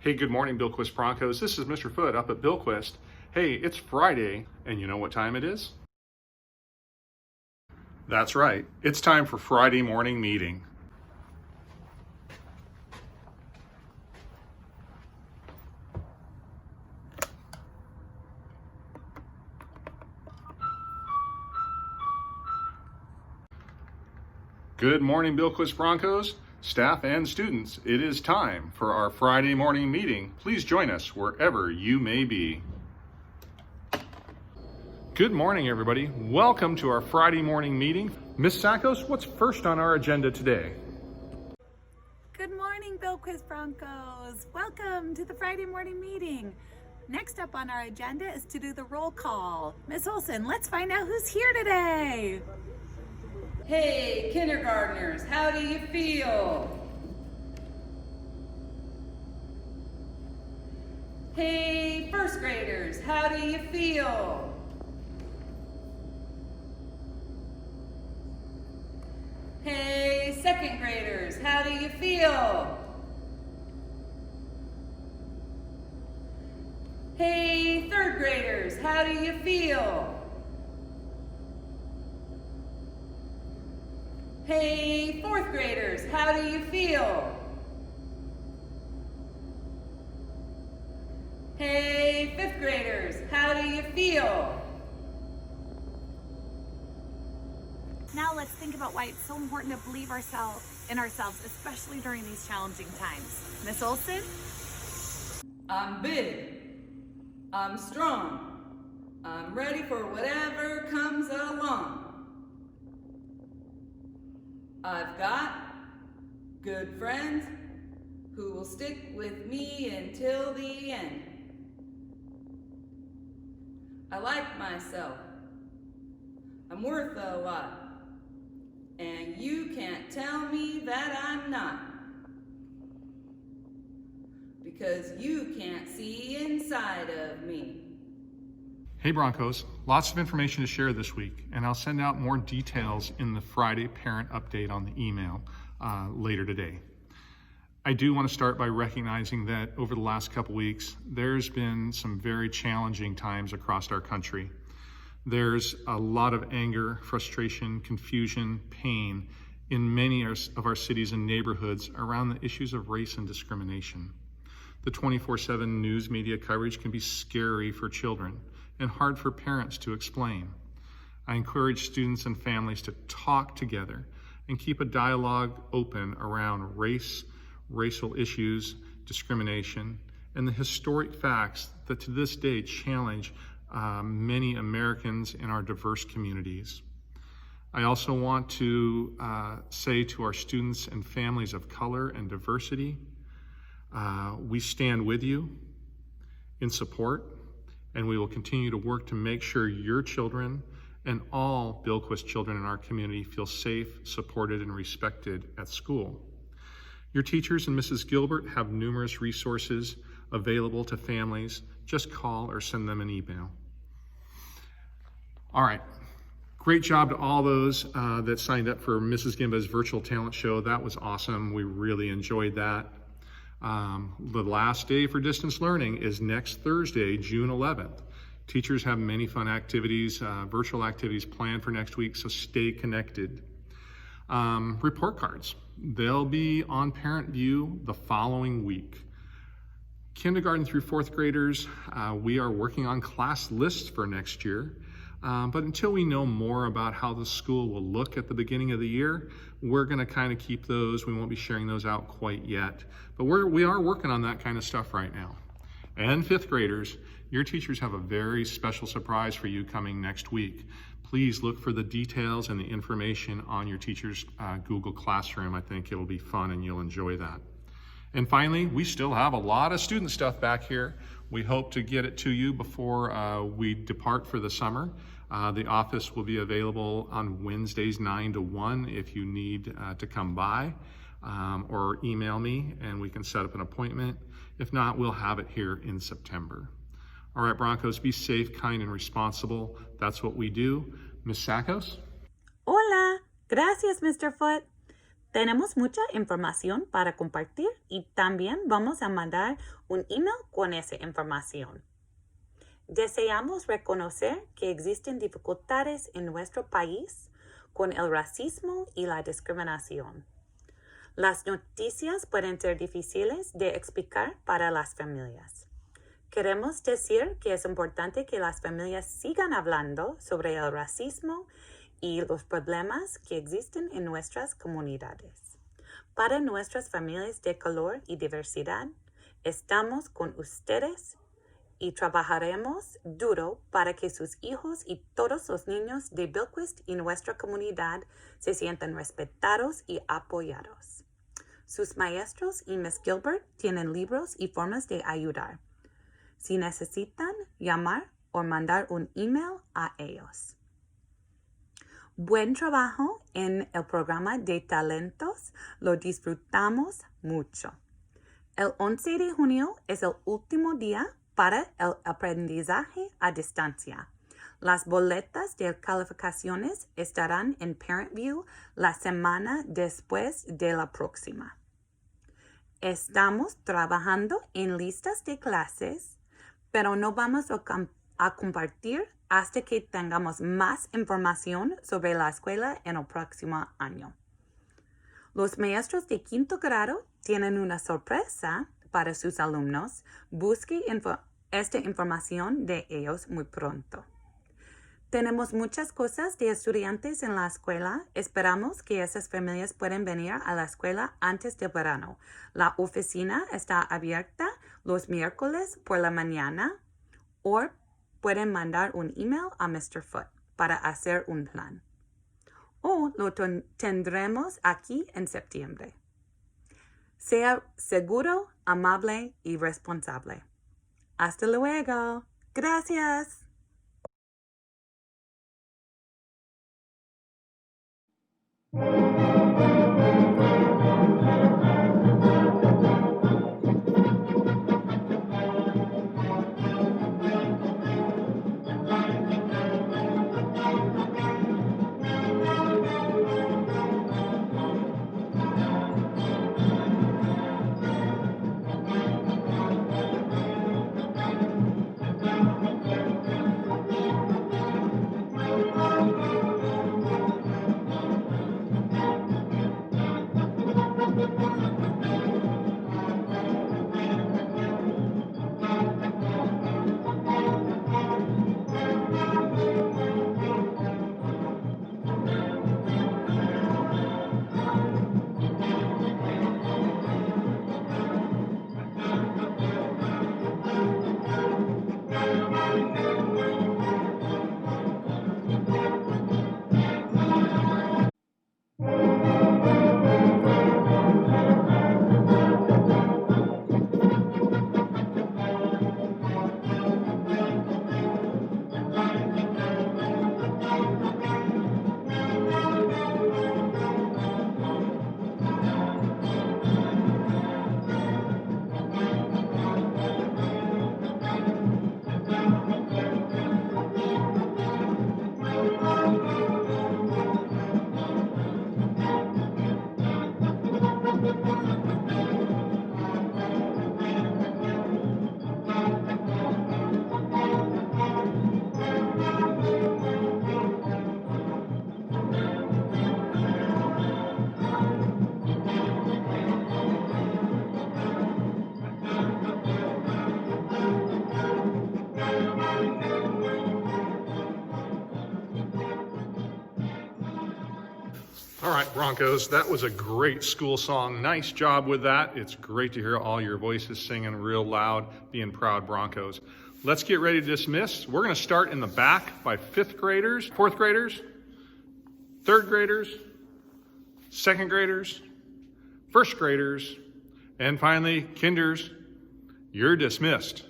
Hey, good morning, Bilquist Broncos. This is Mr. Foote up at Bilquist. Hey, it's Friday, and you know what time it is? That's right. It's time for Friday morning meeting. Good morning, Bilquist Broncos, staff and students. It is time for our Friday morning meeting. Please join us wherever you may be. Good morning, everybody. Welcome to our Friday morning meeting. Miss Sakos, what's first on our agenda today? Good morning, Bilquist Broncos. Welcome to the Friday morning meeting. Next up on our agenda is to do the roll call. Miss Olson, let's find out who's here today. Hey, kindergartners, how do you feel? Hey, first graders, how do you feel? Hey, second graders, how do you feel? Hey, third graders, how do you feel? Hey, fourth graders, how do you feel? Hey, fifth graders, how do you feel? Now let's think about why it's so important to believe in ourselves, especially during these challenging times. Miss Olson? I'm big. I'm strong. I'm ready for whatever comes along. I've got good friends who will stick with me until the end. I like myself. I'm worth a lot. And you can't tell me that I'm not. Because you can't see inside of me. Hey Broncos, lots of information to share this week, and I'll send out more details in the Friday parent update on the email later today. I do want to start by recognizing that over the last couple weeks, there's been some very challenging times across our country. There's a lot of anger, frustration, confusion, pain in many of our cities and neighborhoods around the issues of race and discrimination. The 24/7 news media coverage can be scary for children and hard for parents to explain. I encourage students and families to talk together and keep a dialogue open around race, racial issues, discrimination, and the historic facts that to this day challenge many Americans in our diverse communities. I also want to say to our students and families of color and diversity, we stand with you in support, and we will continue to work to make sure your children and all Bilquist children in our community feel safe, supported, and respected at school. Your teachers and Mrs. Gilbert have numerous resources available to families. Just call or send them an email. All right. Great job to all those that signed up for Mrs. Gimba's virtual talent show. That was awesome. We really enjoyed that. The last day for distance learning is next Thursday, June 11th. Teachers have many fun activities, virtual activities planned for next week, so stay connected. Report cards. They'll be on Parent View the following week. Kindergarten through fourth graders, we are working on class lists for next year. But until we know more about how the school will look at the beginning of the year, we're going to kind of keep those. We won't be sharing those out quite yet. But we are working on that kind of stuff right now. And fifth graders, your teachers have a very special surprise for you coming next week. Please look for the details and the information on your teacher's Google Classroom. I think it'll be fun and you'll enjoy that. And finally, we still have a lot of student stuff back here. We hope to get it to you before we depart for the summer. The office will be available on Wednesdays 9 to 1 if you need to come by, or email me and we can set up an appointment. If not, we'll have it here in September. All right, Broncos, be safe, kind, and responsible. That's what we do. Miss Sakos? Hola. Gracias, Mr. Foote. Tenemos mucha información para compartir y también vamos a mandar un email con esa información. Deseamos reconocer que existen dificultades en nuestro país con el racismo y la discriminación. Las noticias pueden ser difíciles de explicar para las familias. Queremos decir que es importante que las familias sigan hablando sobre el racismo y los problemas que existen en nuestras comunidades. Para nuestras familias de color y diversidad, estamos con ustedes y trabajaremos duro para que sus hijos y todos los niños de Bilquist y nuestra comunidad se sientan respetados y apoyados. Sus maestros y Miss Gilbert tienen libros y formas de ayudar. Si necesitan llamar o mandar un email a ellos. Buen trabajo en el programa de talentos, lo disfrutamos mucho. El 11 de junio es el último día para el aprendizaje a distancia. Las boletas de calificaciones estarán en Parent View la semana después de la próxima. Estamos trabajando en listas de clases, pero no vamos a compartir hasta que tengamos más información sobre la escuela en el próximo año. Los maestros de quinto grado tienen una sorpresa para sus alumnos. Busque esta información de ellos muy pronto. Tenemos muchas cosas de estudiantes en la escuela. Esperamos que esas familias puedan venir a la escuela antes del verano. La oficina está abierta los miércoles por la mañana o pueden mandar un email a Mr. Foot para hacer un plan. O lo tendremos aquí en septiembre. Sea seguro, amable y responsable. Hasta luego. Gracias. All right, Broncos, that was a great school song. Nice job with that. It's great to hear all your voices singing real loud, being proud Broncos. Let's get ready to dismiss. We're going to start in the back by fifth graders, fourth graders, third graders, second graders, first graders, and finally, kinders. You're dismissed.